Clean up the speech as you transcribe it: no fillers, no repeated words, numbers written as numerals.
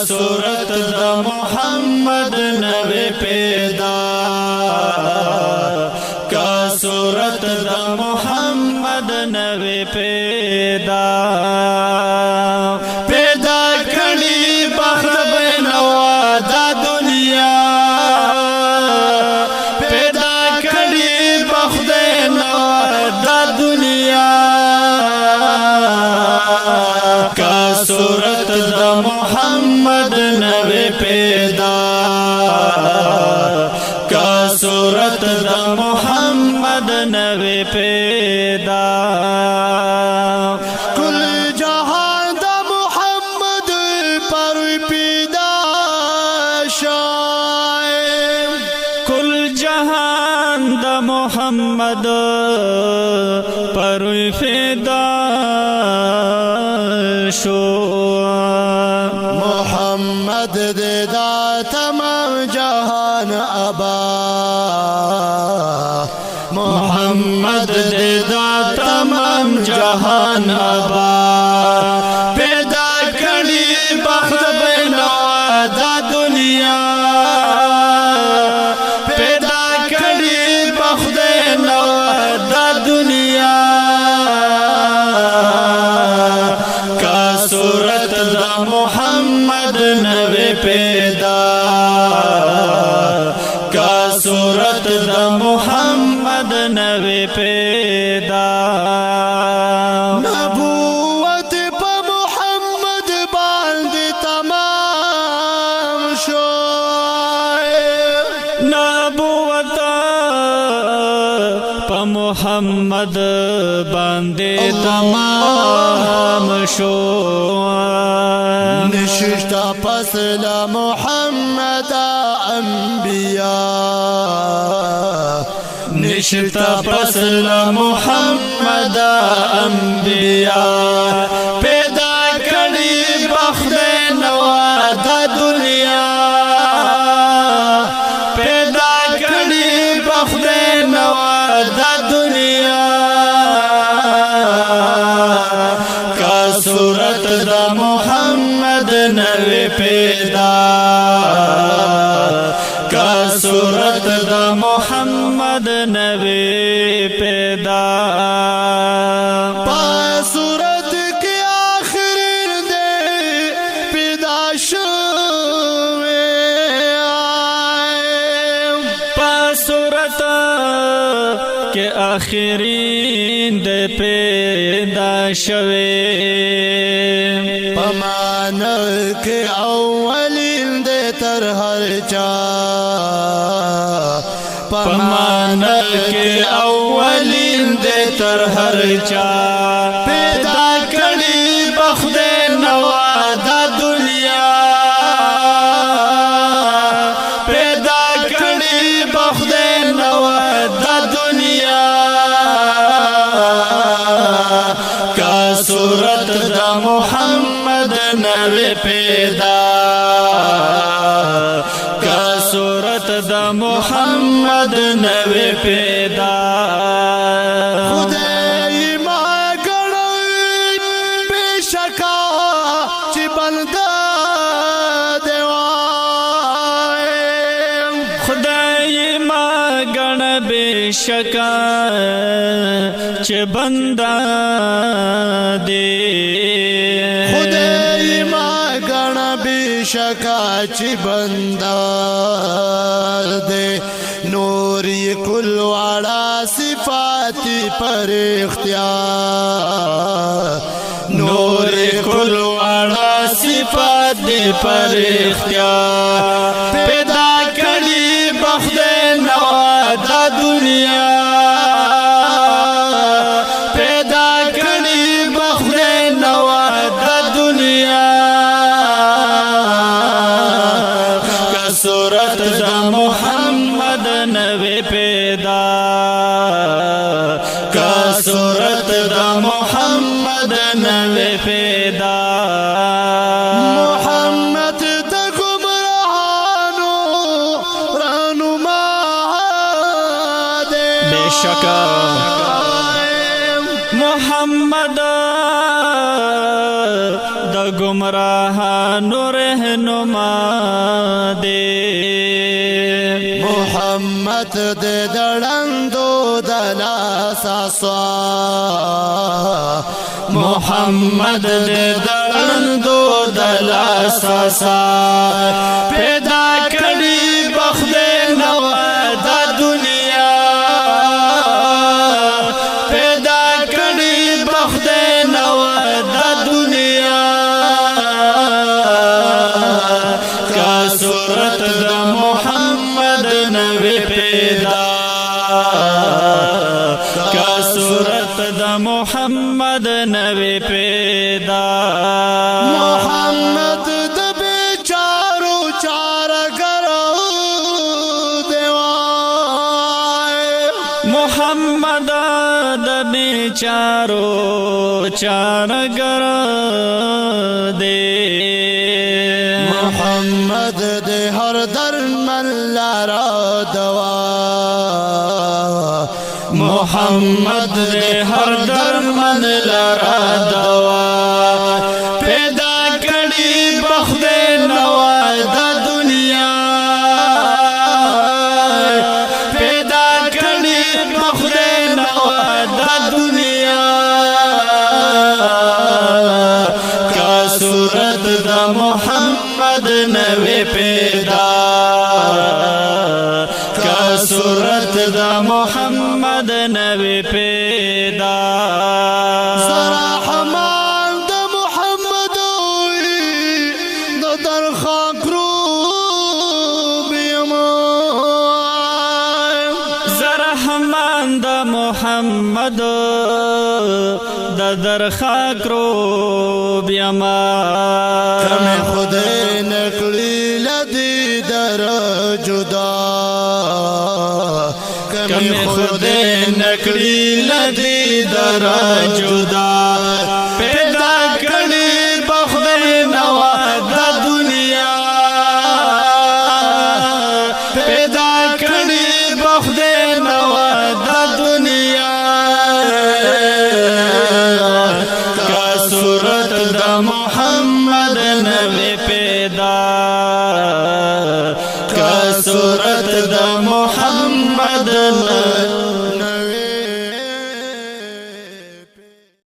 صورت دا محمد نوی پیدا کا صورت دا محمد نوی پیدا پیدا کړي بخت بنوا دا دنیا پیدا کړي بخت بنوا دا دنیا کا صورت دا محمد نوی پیدا کا صورت دا محمد نوی پیدا کل جہان دا محمد پر پیدا شائے کل جہان دا محمد پر پیدا شو محمد دے دا تمام جہان ابا محمد دے دا تمام جہان ابا پیدا کړي بخت بنوا دا دنیا پیدا کړي بخت بنوا دا دنیا کا صورت دا محمد نوی پیدا کا صورت دا محمد نوی پیدا نبوت پا محمد باندې تمام شوئے نبوت پا محمد باندې تمام شو نشتا پس لا محمد انبیاء نشتا پس محمد انبیاء پیدا کړي بخت نوا دا دنیا پیدا کړي بخت نوا دا دنیا کا صورت دا محمد نوی پیدا کا صورت دا محمد نوی پیدا پا صورت کے آخر دے پیدا شوئے پا صورت کے آخرین دے پیدا شوے پمان کے اولین دے تر ہر چا پمان کے اولین دے تر ہر چا پیدا کړي بخت نوا دا دنیا پیدا کړي بخت نوا دا دنیا کا صورت دا محمد نوی پیدا کا صورت دا محمد نوی پیدا خدای ما گڑی بے شکا چی بندہ دیوائے خدای ما گن بے شکا چه بندہ دے خدای ما گڑا بے شکا چی بندہ دے نوری کل وڑا صفاتی پر اختیار نور کل واڑا صفات پر اختیار پیدا کړي بخت نوا دا دنیا پیدا کړي بخت نوا دا دنیا کا صورت دا محمد نوی پیدا کا صورت دا محمد نوی پیدا محمد دا گمراہانو رانما دے بے شکا محمد د گمراه نور رہنما دے محمد دے دړندو دلاس اسوا محمد دے دړندو دلاس اسا پیدا کړي بخدے نو دا دنیا پیدا کړي بخدے نو دا دنیا کا صورت دا محمد نوی پیدا کا صورت دا محمد نوی پیدا محمد د بیچارو چارګر دیوای محمد د بیچارو چارګر دے محمد دے ہر درمن لارا دوا محمد دے ہر درمن لرا دوا پیدا کړي بخدے نوا دا دنیا پیدا کړي بخدے نوا دا دنیا کا صورت دا محمد نوی پیدا کا صورت دا محمد نوی پیدا رحمان د محمد د درخوا کروب یما زرحمان دا محمد دا درخوا کروب یما کم خدای نکلی لدی در جدا کم خدای نکړي لدی در جدا پیدا کړي بخدای نوا دا دنیا پیدا کړي بخدای نوا دا دنیا کا صورت دا محمد نوی پیدا کا صورت دا محمد